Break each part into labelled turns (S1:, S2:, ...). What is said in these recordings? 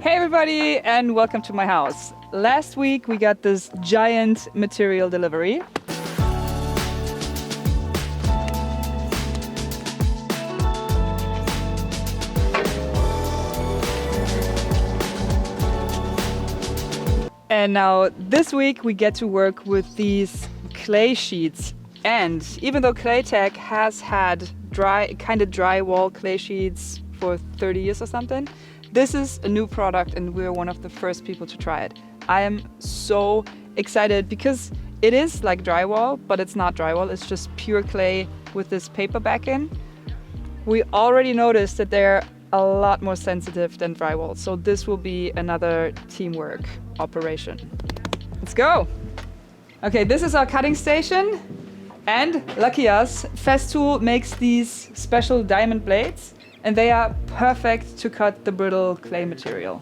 S1: Hey everybody, and welcome to my house. Last week we got this giant material delivery. And now this week we get to work with these clay sheets. And even though Claytec has had drywall clay sheets for 30 years or something, this is a new product and we're one of the first people to try it. I am so excited because it is like drywall, but it's not drywall. It's just pure clay with this paper backing. We already noticed that they're a lot more sensitive than drywall. So this will be another teamwork operation. Let's go. Okay, this is our cutting station. And lucky us, Festool makes these special diamond blades. And they are perfect to cut the brittle clay material.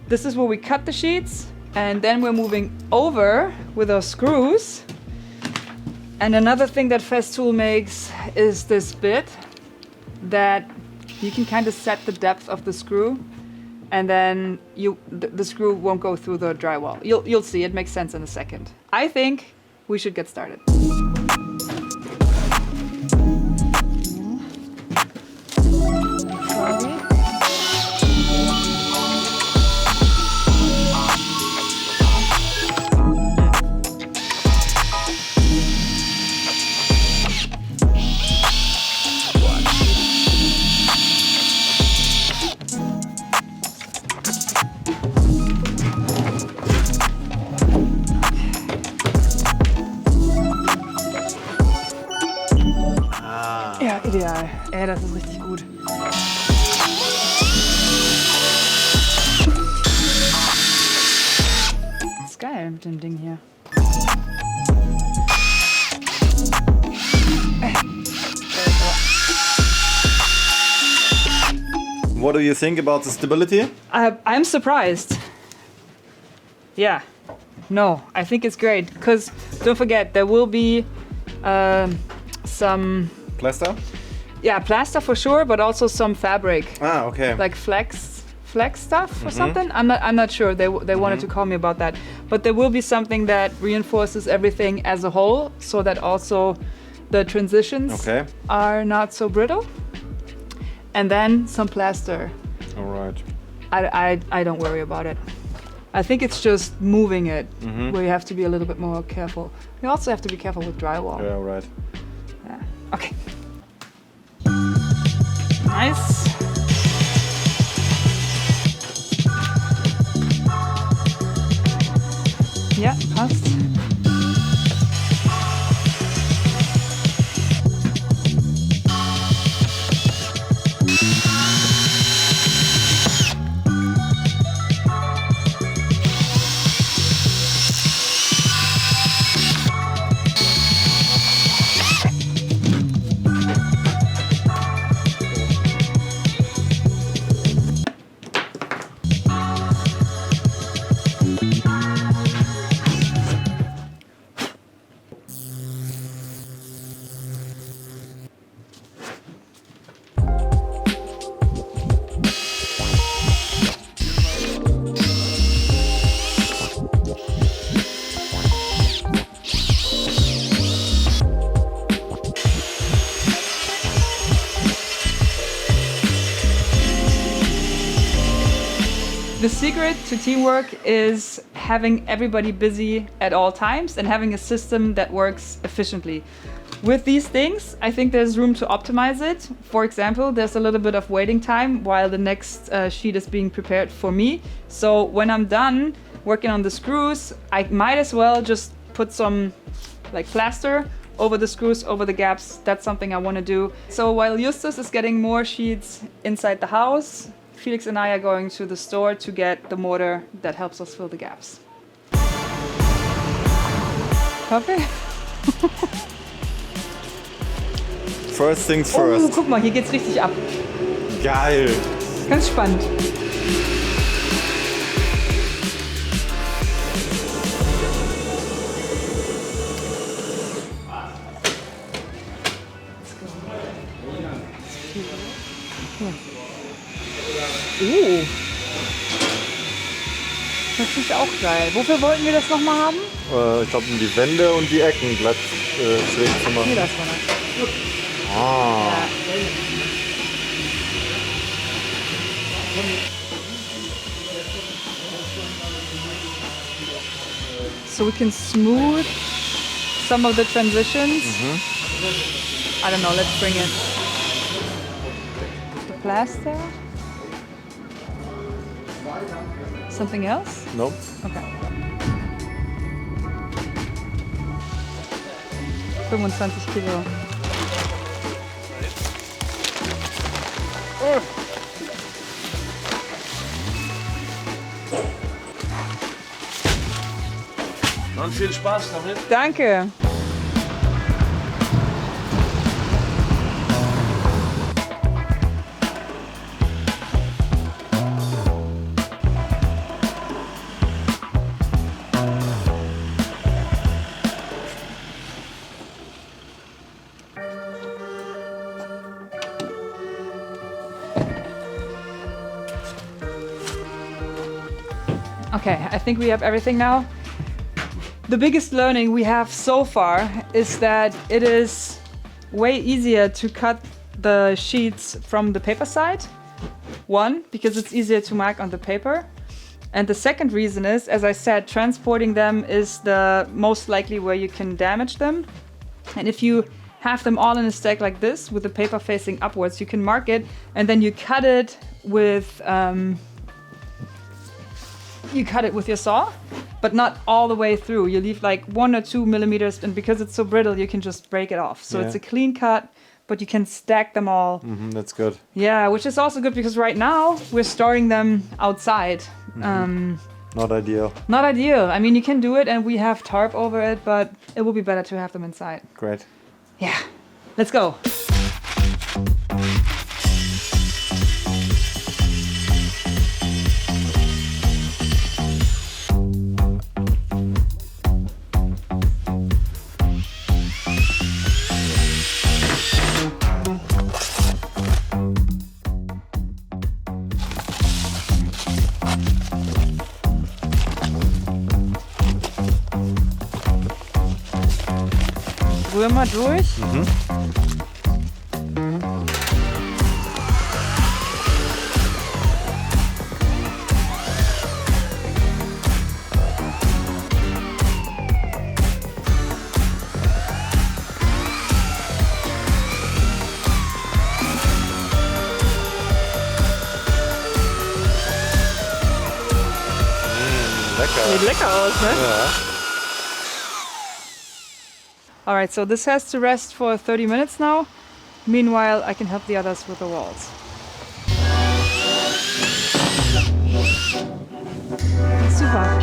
S1: This is where we cut the sheets, and then we're moving over with our screws. And another thing that Festool makes is this bit that you can kind of set the depth of the screw, and then the screw won't go through the drywall. You'll see, it makes sense in a second. I think we should get started. Ja, ideal. Ey, das ist richtig gut. Das ist geil mit dem Ding hier.
S2: What do you think about the stability?
S1: I'm surprised. Yeah. No, I think it's great. Because don't forget, there will be some...
S2: Plaster?
S1: Yeah, plaster for sure, but also some fabric.
S2: Ah, okay.
S1: Like flex stuff or something. I'm not sure. They wanted to call me about that, but there will be something that reinforces everything as a whole, so that also the transitions are not so brittle. And then some plaster.
S2: All right.
S1: I don't worry about it. I think it's just moving it where you have to be a little bit more careful. You also have to be careful with drywall.
S2: Yeah, right.
S1: Yeah. Okay. Nice. Ja, passt. The secret to teamwork is having everybody busy at all times and having a system that works efficiently. With these things, I think there's room to optimize it. For example, there's a little bit of waiting time while the next sheet is being prepared for me. So when I'm done working on the screws, I might as well just put some like plaster over the screws, over the gaps. That's something I want to do. So while Justus is getting more sheets inside the house, Felix and I are going to the store to get the mortar that helps us fill the gaps.
S2: first things
S1: Oh,
S2: first.
S1: guck mal, hier geht's richtig ab.
S2: Geil.
S1: Ganz spannend. Oh. Das ist auch geil. Wofür wollten wir das nochmal haben?
S2: Ich glaube, um die Wände und die Ecken glatt schräg zu
S1: Nee,
S2: machen.
S1: das war das.
S2: Ah.
S1: So we can smooth some of the transitions. I don't know, let's bring in the plaster. Something else?
S2: Nope.
S1: Okay. 25 Kilo.
S3: Und viel Spaß damit.
S1: Danke. Okay, I think we have everything now. The biggest learning we have so far is that it is way easier to cut the sheets from the paper side. One, because it's easier to mark on the paper. And the second reason is, as I said, transporting them is the most likely where you can damage them. And if you have them all in a stack like this, with the paper facing upwards, you can mark it and then you cut it with your saw, but not all the way through. You leave like 1 or 2 millimeters, and because it's so brittle, you can just break it off. So it's a clean cut, but you can stack them all.
S2: That's good.
S1: Yeah, which is also good because right now we're storing them outside.
S2: Not ideal.
S1: Not ideal. I mean, you can do it and we have tarp over it, but it will be better to have them inside.
S2: Great.
S1: Yeah, let's go. Rühr mal durch.
S2: Lecker.
S1: Sieht lecker aus, ne?
S2: Ja.
S1: All right, so this has to rest for 30 minutes now. Meanwhile, I can help the others with the walls. Super.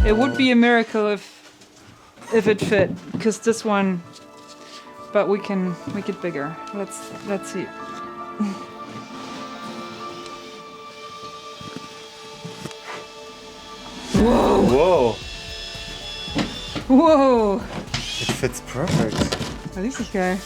S1: It would be a miracle if it fit, because this one, but we can make it bigger. Let's see.
S2: Whoa.
S1: Whoa!
S2: It fits perfect.
S1: Richtig geil.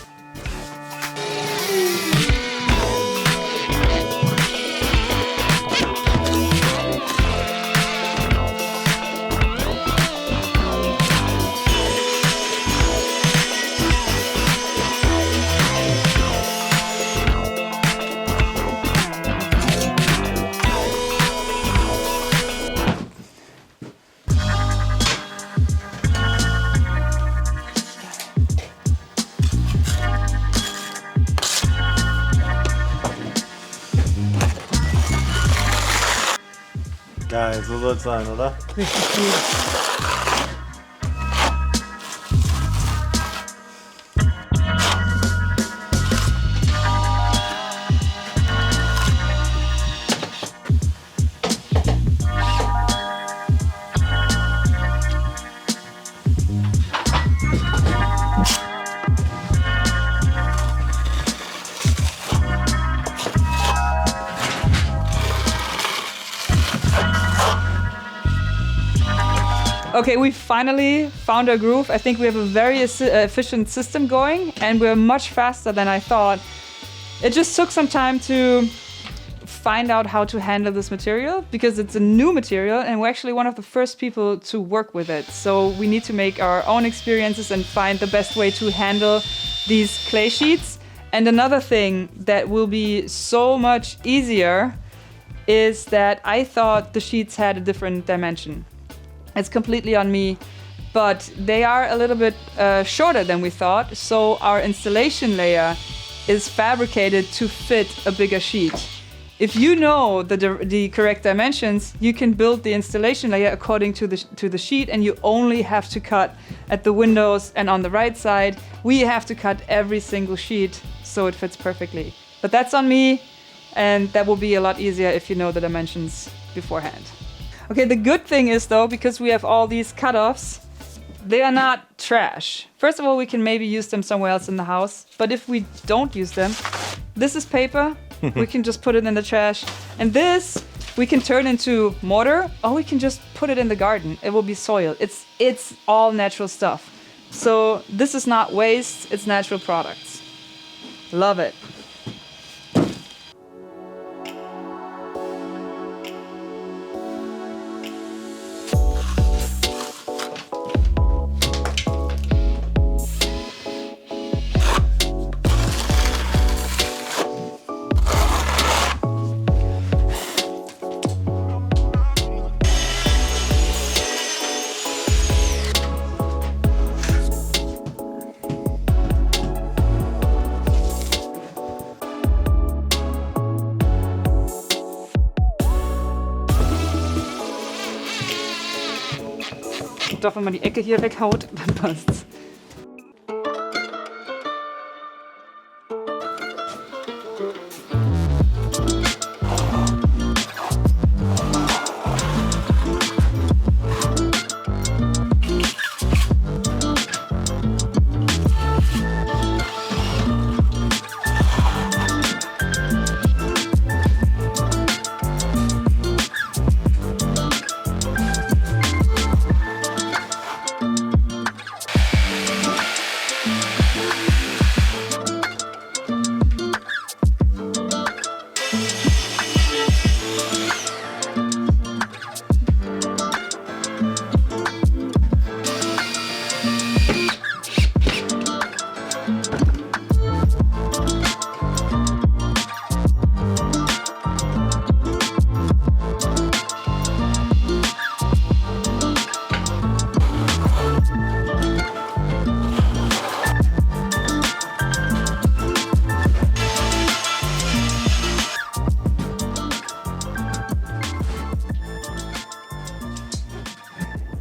S2: Ja, so soll es sein, oder?
S1: Richtig gut. Okay, we finally found our groove. I think we have a very efficient system going, and we're much faster than I thought. It just took some time to find out how to handle this material because it's a new material and we're actually one of the first people to work with it. So we need to make our own experiences and find the best way to handle these clay sheets. And another thing that will be so much easier is that I thought the sheets had a different dimension. It's completely on me, but they are a little bit shorter than we thought. So our installation layer is fabricated to fit a bigger sheet. If you know the correct dimensions, you can build the installation layer according to the sheet, and you only have to cut at the windows and on the right side. We have to cut every single sheet so it fits perfectly. But that's on me, and that will be a lot easier if you know the dimensions beforehand. Okay, the good thing is though, because we have all these cutoffs, they are not trash. First of all, we can maybe use them somewhere else in the house, but if we don't use them, this is paper, we can just put it in the trash. And this, we can turn into mortar, or we can just put it in the garden. It will be soil. It's all natural stuff. So this is not waste, it's natural products. Love it. Doch, wenn man die Ecke hier weghaut, dann passt's.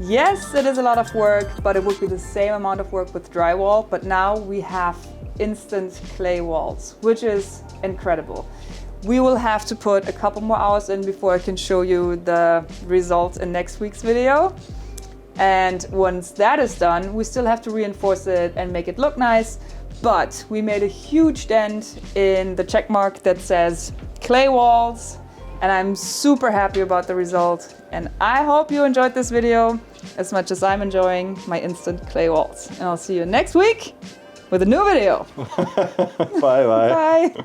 S1: Yes, it is a lot of work, but it would be the same amount of work with drywall. But now we have instant clay walls, which is incredible. We will have to put a couple more hours in before I can show you the results in next week's video. And once that is done, we still have to reinforce it and make it look nice. But we made a huge dent in the check mark that says clay walls. And I'm super happy about the result. And I hope you enjoyed this video as much as I'm enjoying my instant clay walls. And I'll see you next week with a new video.
S2: Bye bye.
S1: Bye.